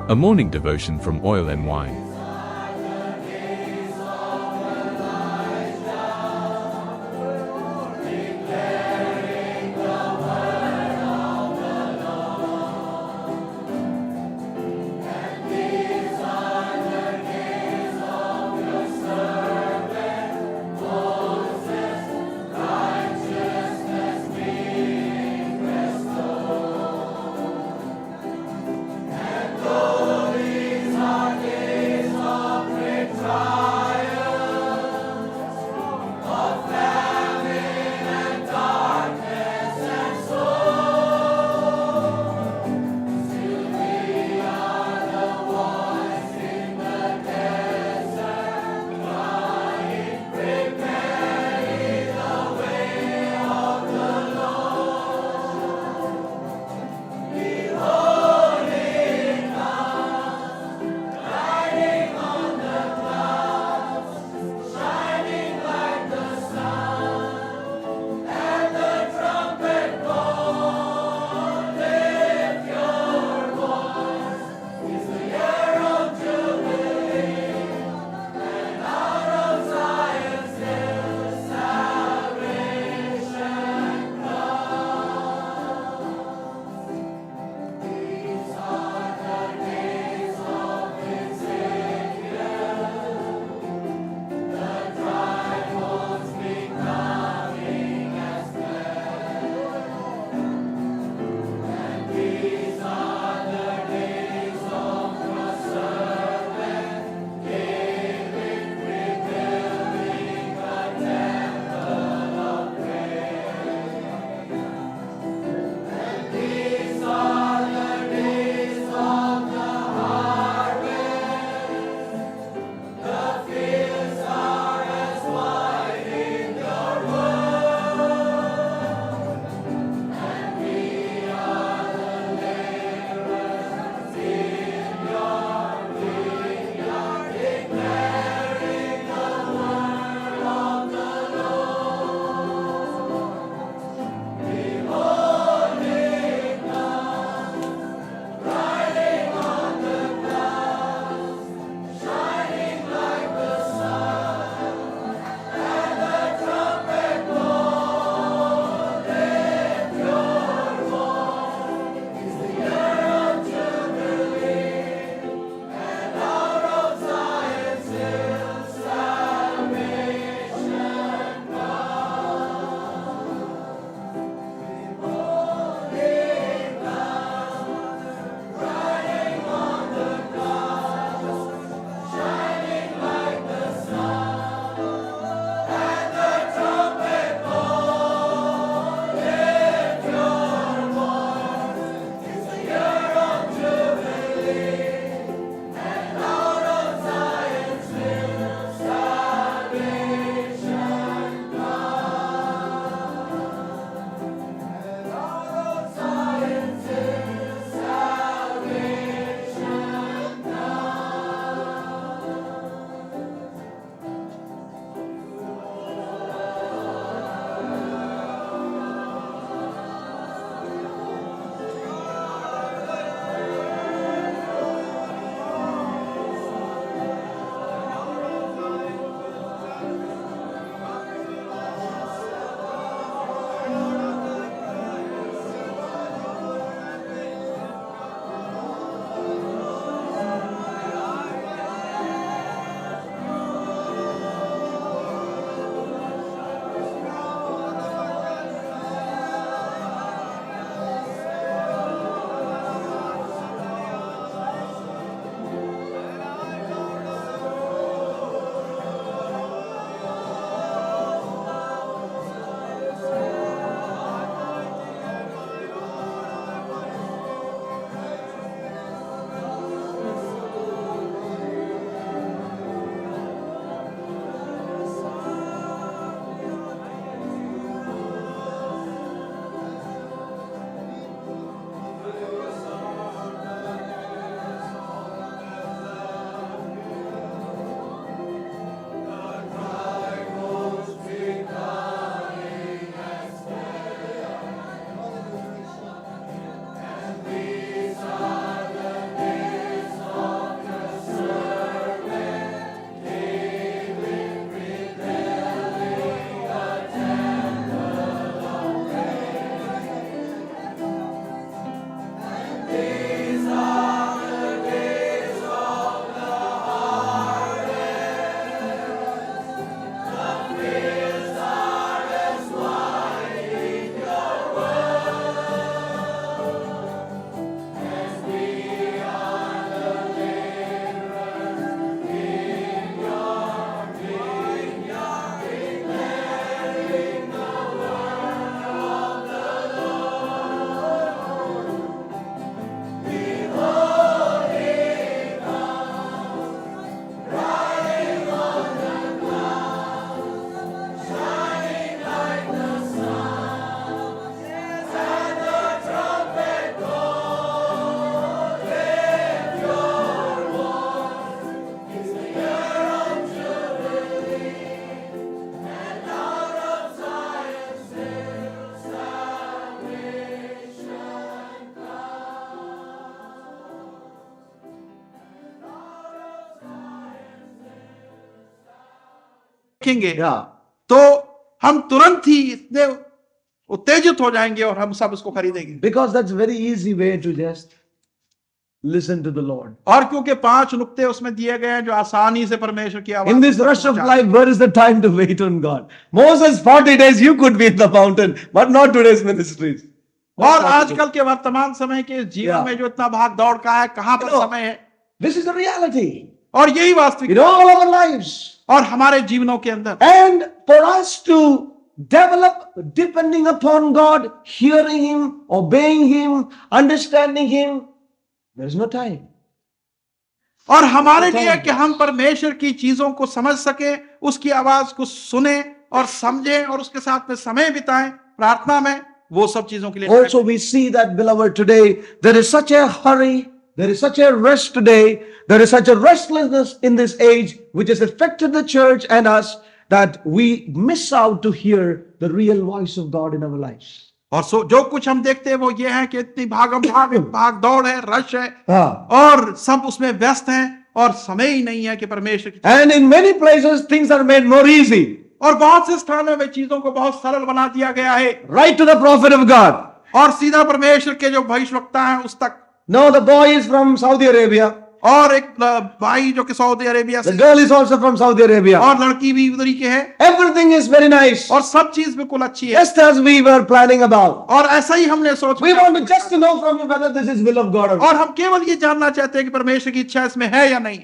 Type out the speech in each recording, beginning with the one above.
A morning devotion from Oil and Wine. देखेंगे Yeah. तो हम तुरंत ही इतने उत्तेजित हो जाएंगे और हम सब उसको खरीदेंगे। Because that's very easy way to just listen to the Lord. और क्योंकि 5 नुक्ते उसमें दिए गए हैं जो आसानी से परमेश्वर की आवाज In this तक rush of पहुंचा- life, where is the time to wait on God? Moses, 40 days you could be in the mountain, but not today's ministries. और आजकल के वर्तमान समय के जीवन Yeah. में जो इतना भाग दौड़ का है, कहां पर No. समय है? This is the reality और यही वास्तविक in all our lives. और हमारे जीवनों के अंदर And for us to develop depending upon God, hearing Him, obeying Him, understanding Him, there is no time. और हमारे Time. लिए कि हम परमेश्वर की चीजों को समझ सके, उसकी आवाज को सुने और समझें और उसके साथ में समय बिताएं प्रार्थना में, वो सब चीजों के लिए Also, we see that, beloved, today there is such a hurry, there is such a rush today, there is such a restlessness in this age which has affected the church and us that we miss out to hear the real voice of God in our lives. और जो कुछ हम देखते हैं वो ये है कि इतनी भाग दौड़ है, रश है Ah. और सब उसमें व्यस्त हैं और समय ही नहीं है कि परमेश्वर की And in many places, things are made more easy. और बहुत से स्थानों में चीजों को बहुत सरल बना दिया गया है Right to the prophet of God. और सीधा परमेश्वर के जो भविष्यवक्ता हैं उस तक। No, the boy is from Saudi Arabia. और एक भाई जो कि सऊदी अरेबिया The से girl is also from Saudi Arabia. और लड़की भी उधरी के है Everything is very nice. और सब चीज बिल्कुल अच्छी है Just as we were planning about. और ऐसा ही हमने सोच We want to just to know from you whether this is will of God or not. और हम केवल ये जानना चाहते हैं कि परमेश्वर की इच्छा इसमें है या नहीं।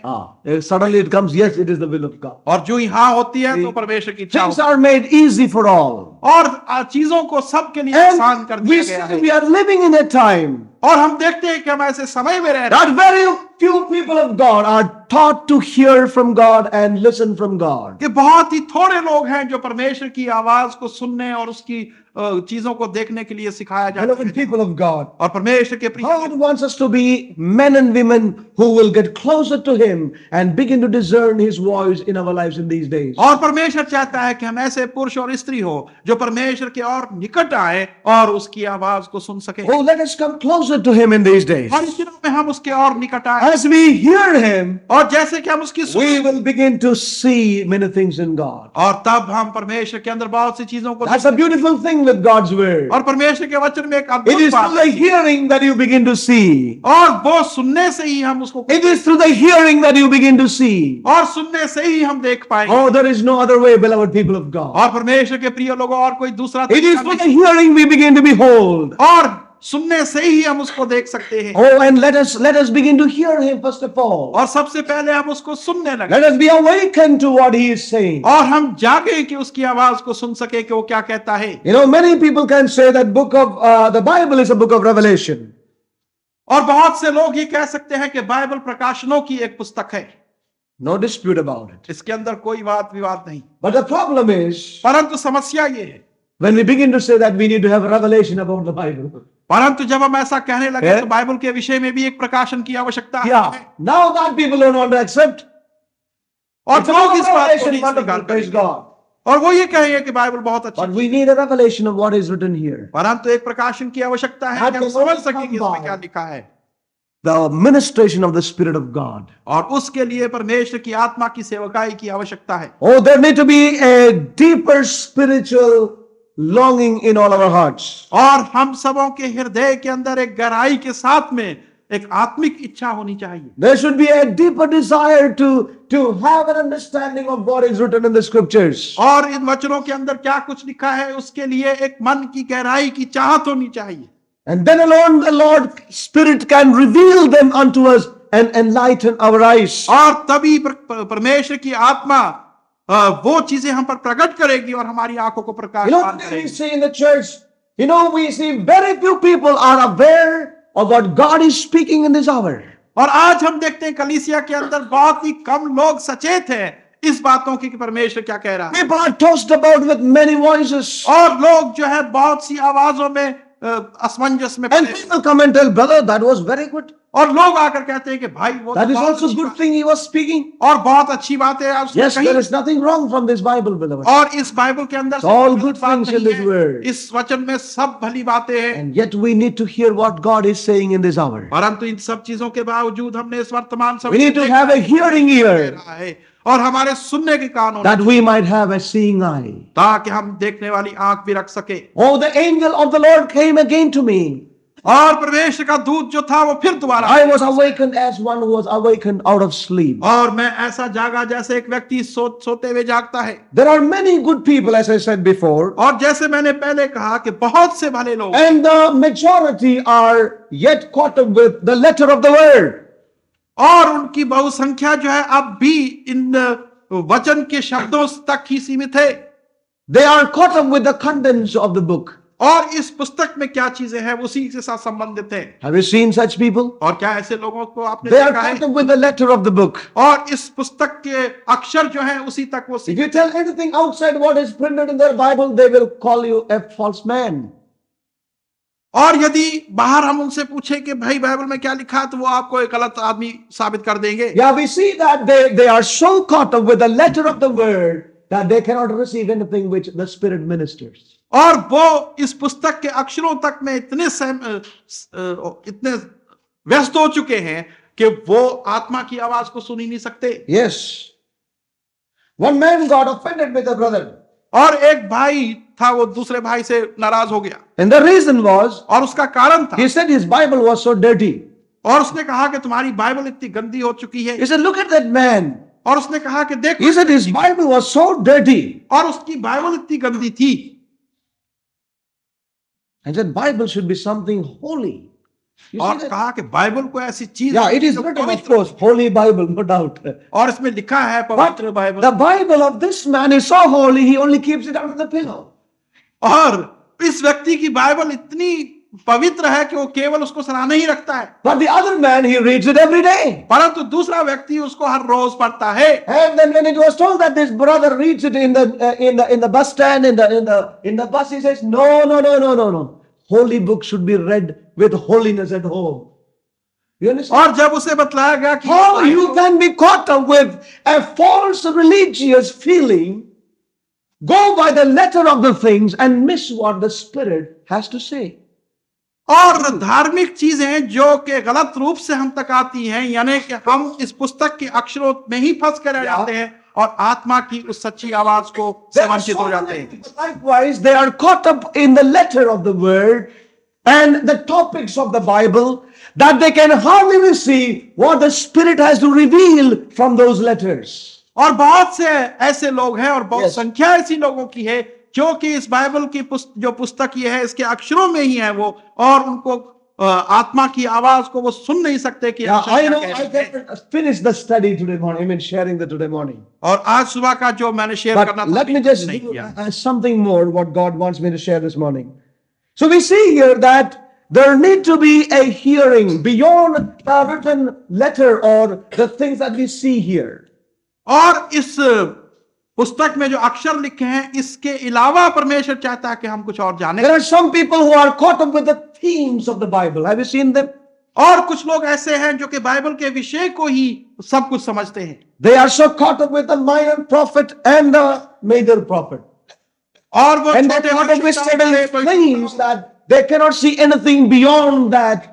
Suddenly it comes, yes, it is the will of God. और जो ही हाँ होती है तो परमेश्वर की इच्छा Things होती are made easy for all. है। और चीजों को सबके लिए आसान कर And we दिया गया see है we are living in a time और हम देखते हैं कि हम ऐसे समय में रह रहे हैं that very few people of God are taught to hear from God and listen from God. कि बहुत ही थोड़े लोग हैं जो परमेश्वर की आवाज को सुनने और उसकी चीजों को देखने के लिए सिखाया जाता Beloved है। people of God, और परमेश्वर के प्रिय God wants us to be men and women who will get closer to Him and begin to discern His voice in our lives in these days. और परमेश्वर चाहता है कि हम ऐसे पुरुष और स्त्री हो जो परमेश्वर के और निकट आए और उसकी आवाज को सुन सके। Oh, let us come closer to Him in these days. और इस दिनों में हम उसके और निकट आए As we hear Him, और जैसे कि हम उसकी we सुने will begin to see many things in God. और तब हम परमेश्वर के अंदर बहुत सी चीजों को That's a beautiful thing with God's word. और परमेश्वर के वचन में एक It अद्भुत is बात through the hearing that you begin to see. और वो सुनने से ही हम उसको It is through the hearing that you begin to see. और सुनने से ही हम देख पाएंगे Oh, there is no other way, beloved people of God. और परमेश्वर के प्रिय लोगों और कोई दूसरा It is तरीका through नहीं। the hearing we begin to behold. और सुनने से ही हम उसको देख सकते हैं Oh, and let us begin to hear Him first of all. और सबसे पहले हम उसको सुनने लगे Let us be awakened to what He is saying. और हम जागे कि उसकी आवाज को सुन सके कि वो क्या कहता है। You know, many people can say that the Bible is a book of revelation. और बहुत से लोग ये कह सकते हैं कि बाइबल प्रकाशनों की एक पुस्तक है, No dispute about it. इसके अंदर कोई वाद विवाद नहीं। But the problem is परंतु समस्या ये है, when we begin to say that we need to have a revelation about the Bible. परंतु जब हम ऐसा कहने लगे Yeah. तो बाइबल के विषय में भी एक प्रकाशन की आवश्यकता Yeah. है Now that people don't want to accept. और It's a लोग book इस of बात को revelation, नहीं wonderful, स्वीकार praise करेंगे God. और वो ये कहेंगे कि बाइबल बहुत अच्छी But है। we need a revelation of what is written here. परंतु एक प्रकाशन की आवश्यकता है That कि हम can समझ only सकें कि come इसमें by क्या लिखा है The ministration of the Spirit of God. और उसके लिए परमेश्वर की आत्मा की सेवकाई की आवश्यकता है। Oh, there need to be a deeper spiritual longing in all our hearts. और हम सबों के हृदय के अंदर एक गहराई के साथ में एक आत्मिक इच्छा होनी चाहिए। There should be a deeper desire to have an understanding of what is written in the scriptures. और इन वचनों के अंदर क्या कुछ लिखा है उसके लिए एक मन की गहराई की चाहत होनी चाहिए। And then alone the Lord Spirit can reveal them unto us and enlighten our eyes. और तभी परमेश्वर की आत्मा वो चीजें हम पर प्रकट करेगी और हमारी आंखों को प्रकाशमान Today we करेगी। see in the church, we see very few people are aware of what God is speaking in this hour. और आज हम देखते हैं कलीसिया के अंदर बहुत ही कम लोग सचेत हैं इस बातों की कि परमेश्वर क्या कह रहा है। People are tossed about with many voices. और लोग जो है बहुत सी आवाजों में असमंजस में And पड़े। people come and tell, brother, that was very good. और लोग आकर कहते हैं कि भाई वो That तो is बहुत also अच्छी good बात- thing he was speaking. और बहुत अच्छी बात है उसने Yes, कही। there is nothing wrong from this Bible, beloved. और इस बाइबल के अंदर It's all कोई good बात things in नहीं this है। word. इस वचन में सब भली बातें हैं, And yet we need to hear what God is saying in this hour. परंतु इन सब चीजों के बावजूद हमने इस वर्तमान समय We need to देखा have a hearing ear है और हमारे सुनने के कान होने that we might have a seeing eye. ताकि हम देखने वाली आंख भी रख सके। Oh, the angel of the Lord came again to me. और परमेश्वर का दूत जो था वो फिर दोबारा I was awakened as one who was awakened out of sleep. और मैं ऐसा जागा जैसे एक व्यक्ति सोते हुए जागता है। There are many good people, as I said before, और जैसे मैंने पहले कहा कि बहुत से भले लोग and the majority are yet caught up with the letter of the word. और उनकी बहुसंख्या जो है अब भी इन वचन के शब्दों तक ही सीमित है। They are caught up with the contents of the book. और इस पुस्तक में क्या चीजें हैं उसी के साथ संबंधित है। Have you seen such people? और क्या ऐसे लोगों को आपने They are देखा caught है? up with the letter of the book. और इस पुस्तक के अक्षर जो है उसी तक वो If you tell anything outside what is printed in their Bible, they will call you a false man. और यदि बाहर हम उनसे पूछे कि भाई बाइबल में क्या लिखा है तो वो आपको एक गलत आदमी साबित कर देंगे। Yeah, we see that they are so caught up with the letter of the word that they cannot receive anything which the Spirit ministers. और वो इस पुस्तक के अक्षरों तक में इतने व्यस्त हो चुके हैं कि वो आत्मा की आवाज को सुन ही नहीं सकते। Yes. One man got offended with a brother. और एक भाई था वो दूसरे भाई से नाराज हो गया And the reason was, और उसका कारण था he said his Bible was so dirty. और उसने कहा कि तुम्हारी बाइबल इतनी गंदी हो चुकी है। He said, look at that man. और उसने कहा कि देखो, He said his Bible was so dirty. और उसकी बाइबल इतनी गंदी थी। I said, Bible should be something holy. You और see that? कहा कि बाइबल को ऐसी चीज Yeah, it is written, of course, holy Bible, no doubt. और इसमें लिखा है But पवित्र Bible. the Bible of this man is so holy, he only keeps it under the pillow. और इस व्यक्ति की बाइबल इतनी पवित्र है कि वो केवल उसको सराहने ही रखता है, But the other man, he reads it every day. परंतु दूसरा व्यक्ति उसको हर रोज पढ़ता है। And then when it was told that this brother reads it in the bus stand, in the bus, he says, no. Holy book should be read with holiness at home. You understand? और जब उसे बतलाया गया कि How you can be caught up with a false religious feeling, go by the letter of the things and miss what the Spirit has to say. और धार्मिक चीजें जो कि गलत रूप से हम तक आती हैं, यानी कि हम इस पुस्तक के अक्षरों में ही फंस कर रह जाते हैं और आत्मा की उस सच्ची आवाज को से वंचित हो जाते हैं। Likewise, they are caught up in the letter of the word and the topics of the Bible that they can hardly receive what the Spirit has to reveal from those letters. और बहुत से ऐसे लोग हैं और बहुत Yes. संख्या ऐसी लोगों की है जो कि इस बाइबल की जो पुस्तक ये है इसके अक्षरों में ही है वो, और उनको आत्मा की आवाज को वो सुन नहीं सकते कि Yeah, अक्षर I क्या know कह I रहे हैं। can finish the study today morning. I mean, sharing the today morning. और आज सुबह का जो मैंने शेयर But करना था let me अभी just नहीं do किया। something more what God wants me to share this morning. So we see here that there need to be a hearing beyond a written letter or the things that we see here. और इस पुस्तक में जो अक्षर लिखे हैं इसके अलावा परमेश्वर चाहता है कि हम कुछ और जाने। There are some people who are caught up with the themes of the Bible. Have you seen them? और कुछ लोग ऐसे हैं जो कि बाइबल के विषय को ही सब कुछ समझते हैं। They are so caught up with the minor prophet and the major prophet. और वो And they're छोटे caught up with certain भविष्यवक्ता things that they cannot see anything beyond that.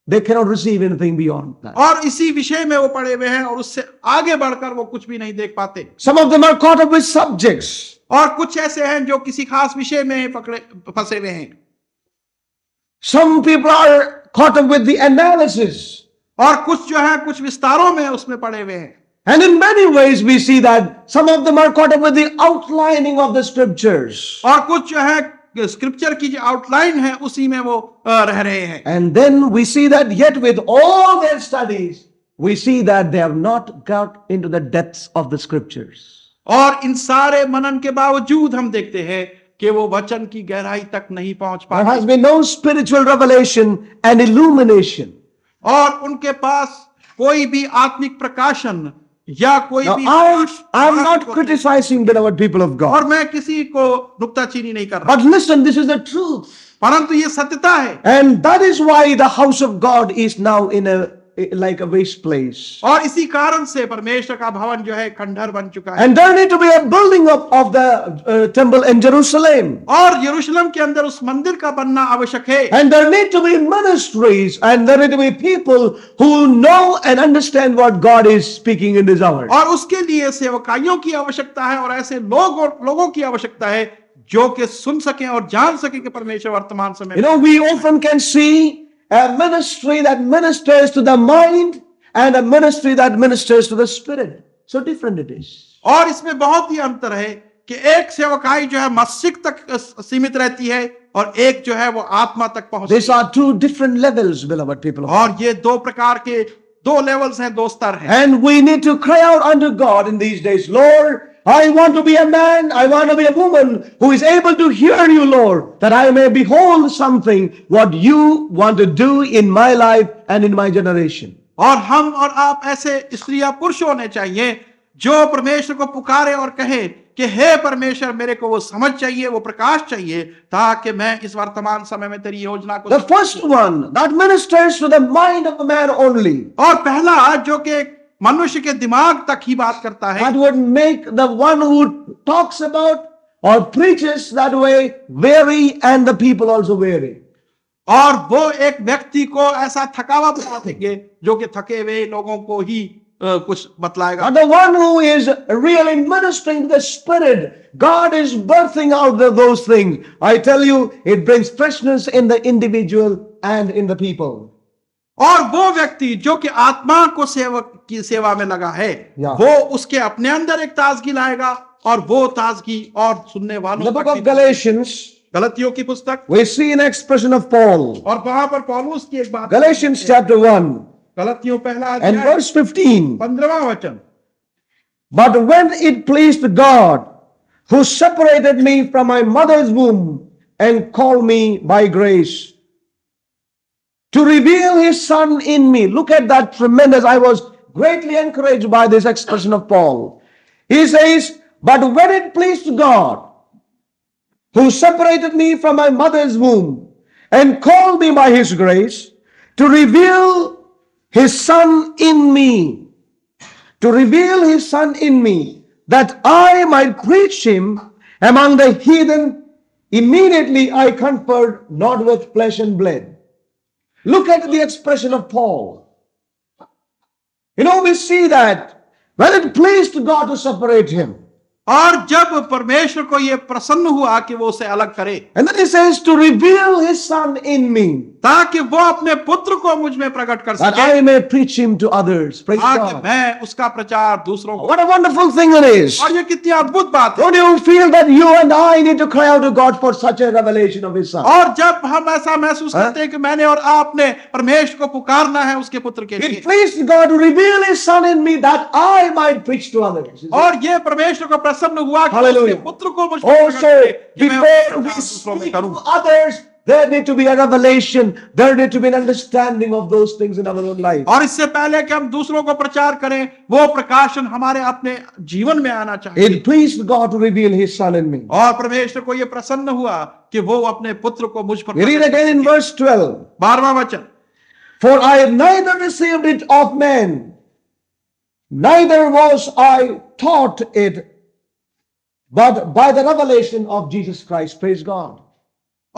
they cannot receive anything beyond that. और इसी विषय में वो पड़े हुए हैं और उससे आगे बढ़कर वो कुछ भी नहीं देख पाते। Some of them are caught up with subjects. और कुछ ऐसे हैं जो किसी खास विषय में पकड़े फंसे हुए हैं। Some people are caught up with the analysis. और कुछ जो है कुछ विस्तारों में उसमें पड़े हुए हैं। And in many ways we see that some of them are caught up with the outlining of the scriptures. और कुछ जो है स्क्रिप्चर की जो आउटलाइन है उसी में वो रह रहे हैं। And then we see that yet with all their studies, we see that they have not got into the depths of the scriptures. और इन सारे मनन के बावजूद हम देखते हैं कि वो वचन की गहराई तक नहीं पहुंच There has पाते been no spiritual revelation and illumination. और उनके पास कोई भी आत्मिक प्रकाशन या कोई Now, भी I'm not criticizing beloved people of और God. मैं किसी को नुक्ताचीनी नहीं कर रहा, But listen, this is the truth. परंतु ये सत्यता है। And that is why the house of God is now in like a waste place. और इसी कारण से परमेश्वर का भवन जो है खंडहर बन चुका है। And there need to be a building up of the temple in Jerusalem. और यरूशलेम के अंदर उस मंदिर का बनना आवश्यक है। And there need to be ministries and there need to be people who know and understand what God is speaking in this hour. और उसके लिए सेवकाइयों की आवश्यकता है और ऐसे लोगों की आवश्यकता है जो कि सुन सकें और जान सकें कि परमेश्वर वर्तमान समय You know, we often can see a ministry that ministers to the mind and a ministry that ministers to the spirit. So different it is. और इसमें बहुत ही अंतर है कि एक सेवकाई जो है मस्तिष्क तक सीमित रहती है और एक जो है वो आत्मा तक पहुंचती These are two different levels, beloved people of है। God. और ये दो प्रकार के दो लेवल्स हैं, दो स्तर हैं। And we need to cry out unto God in these days, Lord, I want to be a man, I want to be a woman who is able to hear you, Lord, that I may behold something what you want to do in my life and in my generation. और हम और आप ऐसे स्त्री या पुरुष होने चाहिए जो परमेश्वर को पुकारे और कहे कि हे परमेश्वर, मेरे को वो समझ चाहिए, वो प्रकाश चाहिए, ताकि मैं इस वर्तमान समय में तेरी योजना को The first one that ministers to the mind of a man only, और पहला जो कि मनुष्य के दिमाग तक ही बात करता है, that would make the one who talks about or preaches that way weary and the people also weary. और वो एक व्यक्ति को ऐसा थकावा बना देंगे जो कि थके हुए लोगों को ही कुछ बतलाएगा। And the one who is really ministering to the spirit, God is birthing out those things. I tell you, it brings freshness in the individual and in the people. और वो व्यक्ति जो कि आत्मा को सेवक की सेवा में लगा है, वो उसके अपने अंदर एक ताजगी लाएगा और वो ताजगी और सुनने वालों The book of Galatians, गलतियों की पुस्तक, we see an expression of Paul. और वहां पर पौलुस की एक बात, Galatians chapter 1 गलतियों पहला and अध्याय verse 15. 15वां वचन। But when it pleased God, who separated me from my mother's womb and called me by grace, to reveal his son in me. Look at that tremendous. I was greatly encouraged by this expression of Paul. He says, but when it pleased God, who separated me from my mother's womb and called me by his grace, to reveal his son in me, to reveal his son in me, that I might preach him among the heathen, immediately I conferred not with flesh and blood. Look at the expression of Paul. You know, we see that when it pleased God to separate him. और जब परमेश्वर को ये प्रसन्न हुआ कि वो उसे अलग करे, And then he says to reveal his son in me, ताकि वो अपने पुत्र को मुझ में प्रकट कर that सके, I may preach him to others. Praise ताकि God. मैं उसका प्रचार दूसरों को। What a wonderful thing it is. और ये कितनी अद्भुत बात है। Don't you feel that you and I need to cry out to God for such a revelation of his son? और जब हम ऐसा महसूस करते हैं कि मैंने और आपने परमेश्वर को पुकारना है उसके पुत्र के लिए, It pleased God to reveal his son in me that I might preach to others. और ये परमेश्वर को प्रसन्न हुआ कि Hallelujah. उसके पुत्र को मुझ में Oh, प्रकट so करे कि मैं before उसका we प्रचार दूसरों में speak करूं। to others, there need to be a revelation. There need to be an understanding of those things in our own life. और इससे पहले कि हम दूसरों को प्रचार करें, वो प्रकाशन हमारे अपने जीवन में आना चाहिए। It pleased God to reveal his son in me. और परमेश्वर को ये प्रसन्न हुआ कि वो अपने पुत्र को मुझ पर We read प्रकट again in करे। verse 12. 12वां वचन, For I have neither received it of men, neither was I taught it, but by the revelation of Jesus Christ. Praise God.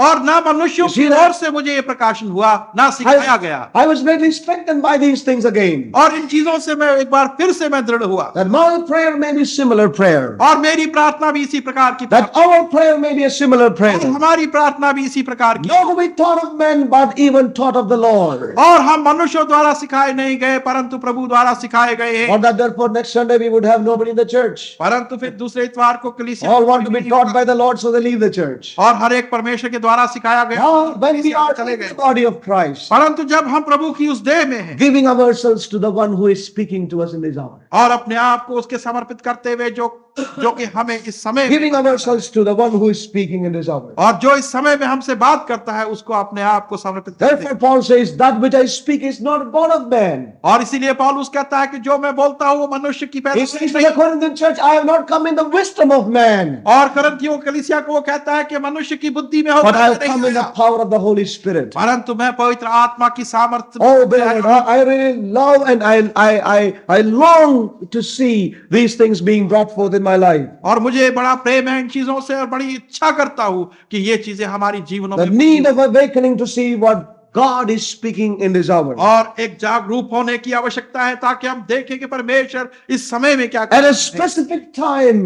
और ना मनुष्यों You see की that? ओर से मुझे ये प्रकाशन हुआ, ना सिखाया गया। I was greatly strengthened by these things again. और इन चीजों से मैं एक बार फिर से मैं दृढ़ हुआ, That my prayer may be similar prayer. और मेरी प्रार्थना भी इसी प्रकार की That प्रार्थना, our prayer may be a similar और prayer. हमारी प्रार्थना भी इसी प्रकार की, Not to be taught of men, but even taught of the Lord. और हम मनुष्यों द्वारा सिखाए नहीं गए परंतु प्रभु द्वारा सिखाए गए हैं। Not that therefore next Sunday we would have nobody in the church. परंतु फिर दूसरे इतवार को कलीसिया All want to be taught by the Lord, so they leave the church. और हर एक परमेश्वर के द्वारा सिखाया गया, Now, when we कलीसिया are में चले in गए। the body of Christ, परंतु जब हम प्रभु की उस देह में हैं giving ourselves to the one who is speaking to us in this hour, और अपने आप को उसके समर्पित करते हुए जो कि हमें इस समय में, giving ourselves to the one who is speaking in this hour. और जो इस समय में हमसे बात करता है उसको अपने आप को समर्पित करते Therefore, हैं। Paul says, that which I speak is not born of man. और इसीलिए पौलुस कहता है कि जो मैं बोलता हूँ वो मनुष्य की He पैदा says to the Corinthian church, I have not come in the wisdom of man, और करंथियों कलीसिया को वो कहता है कि मनुष्य की बुद्धि में but I have होकर come in नहीं the आया, power of the Holy Spirit. परंतु मैं पवित्र आत्मा की सामर्थ्य Oh, beloved, I really love and I long to see these things being brought forth in my life. और मुझे बड़ा प्रेम है इन चीजों से और बड़ी इच्छा करता हूँ कि ये चीजें हमारी जीवनों The में need of awakening to see what God is speaking in this hour. और एक जागरूक होने की आवश्यकता है ताकि हम देखें कि परमेश्वर इस समय में क्या At कर a रहे हैं specific time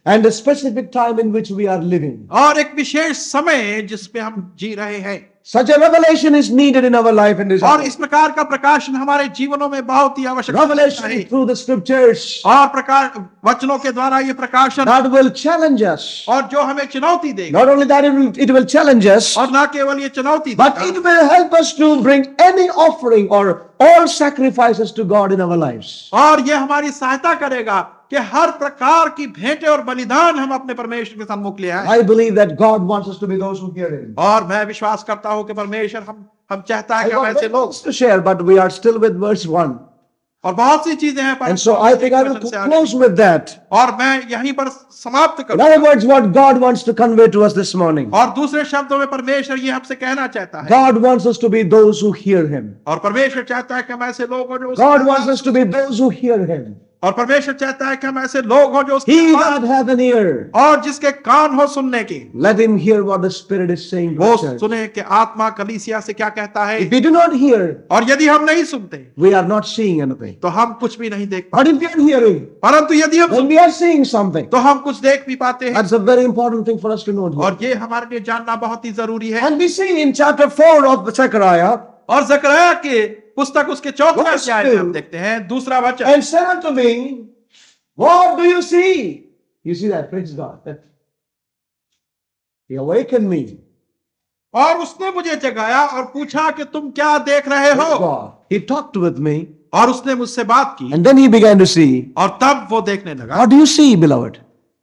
and a specific time in which we are living. और एक विशेष समय जिसपे हम जी रहे हैं। Such a revelation is needed in our life in this और hour. इस प्रकार का प्रकाशन हमारे जीवनों में बहुत ही आवश्यक है Revelation through the scriptures और प्रकार वचनों के द्वारा ये प्रकाशन that will challenge us. और जो हमें चुनौती देगा, Not only that, it will challenge us, और ना केवल ये चुनौती but देगा, it will help us to bring any offering or all sacrifices to God in our lives. और ये हमारी सहायता करेगा कि हर प्रकार की भेंटें और बलिदान हम अपने परमेश्वर के सम्मुख ले आए। I believe that God wants us to be those who hear Him. और मैं विश्वास करता हूँ कि परमेश्वर हम चाहता है I कि हम got ऐसे many लोग, things to share, but we are still with verse 1. और बहुत सी चीजें हैं And so I think I will close with that. और मैं यहीं पर समाप्त In करूँ। other words, what God wants to convey to us this morning. और दूसरे शब्दों में परमेश्वर ये हमसे कहना चाहता है, God wants us to be those who hear Him. और परमेश्वर चाहता है कि हम ऐसे लोग हों जो उसकी God wants आवाज- us to be those who hear Him. और परमेश्वर चाहता है कि हम ऐसे लोग हों जो उसकी He आवाज- that hath an ear, और जिसके कान हो सुनने की, let him hear what the Spirit is saying to वो the church. सुने कि आत्मा कलीसिया से क्या कहता है। If we do not hear, और यदि हम नहीं सुनते we are not seeing anything. तो हम कुछ भी नहीं देख पाते, But if we are hearing, परंतु यदि हम then we are seeing something. तो हम कुछ देख भी पाते हैं। That's a very important thing for us to know. और ये हमारे लिए जानना बहुत ही जरूरी है। And we see in chapter 4 of Zechariah, और जकरया के पुस्तक उसके 4वें Verse अध्याय में 2. हम देखते हैं दूसरा वचन, and said unto me, what do you see? You see that, praise God. He awakened me. और उसने मुझे जगाया और पूछा कि तुम क्या देख रहे Praise हो, God. He talked with me, और उसने मुझसे बात की, and then he began to see. और तब वो देखने लगा। What do you see, beloved?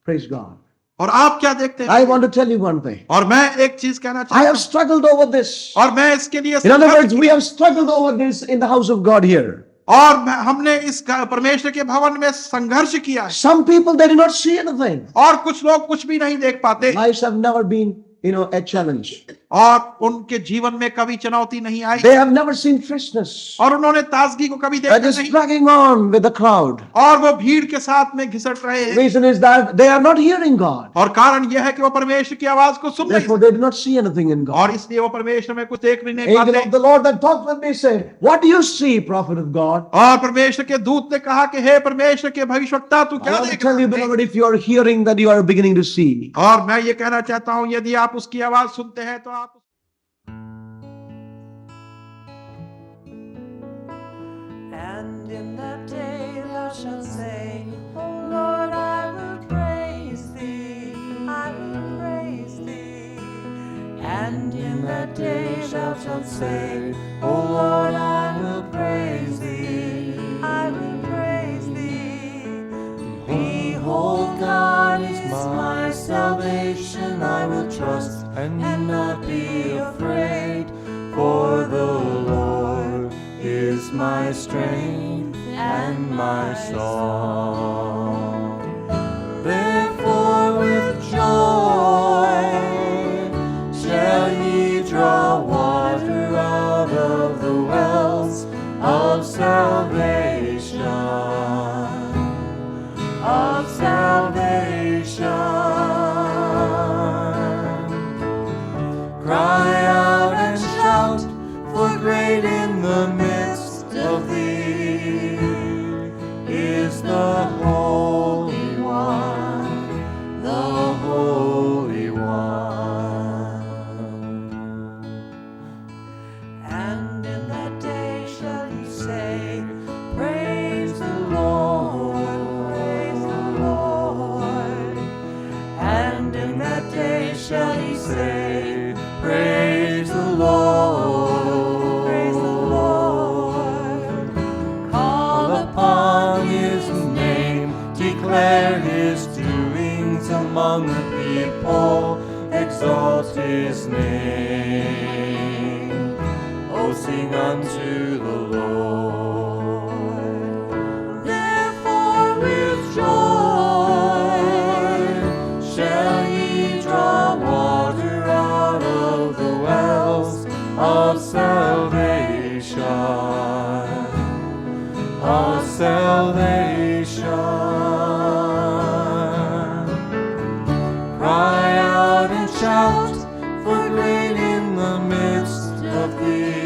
Praise God. और आप क्या देखते हैं? I want to tell you one thing. और मैं एक चीज कहना I चाहता have हूं, struggled over this. और मैं इसके लिए In other संघर्ष words, we have struggled over this in the house of God here. और हमने इस परमेश्वर के भवन में संघर्ष किया है। Some people, they do not see anything. और कुछ लोग कुछ भी नहीं देख पाते, Lives have never been, a challenge. और उनके जीवन में कभी चुनौती नहीं आई, They have never seen freshness. और उन्होंने ताजगी को कभी They're देखा just नहीं, dragging on with the crowd. और वो भीड़ के साथ में घिसट रहे हैं। Reason is that they are not hearing God. और कारण यह है कि वो परमेश्वर की आवाज को सुन नहीं Therefore, they do not see anything in सकते, God. और इसलिए वो परमेश्वर में कुछ देख भी नहीं Angel पाते। of the Lord that talked with me said, what do you see, prophet of God? और परमेश्वर के दूत ने कहा कि हे परमेश्वर के भविष्यवक्ता तू I क्या want to देख tell you, रहा है? beloved, if you are hearing that, you are beginning to see. और मैं ये कहना चाहता हूँ, यदि आप उसकी आवाज सुनते हैं तो आप And in that day thou shalt say, O Lord, I will praise thee, I will praise thee. And in that day thou shalt say, O Lord, I will praise thee, I will praise thee. Behold, God is my salvation, I will trust and not be afraid, for the Lord is my strength and my song. Therefore with joy shall ye draw water out of the wells of salvation, of salvation. Christ among the people, exalt his name. Oh, sing unto the Lord. Therefore with joy shall ye draw water out of the wells of salvation, of salvation. Cry out and shout, for great in the midst of thee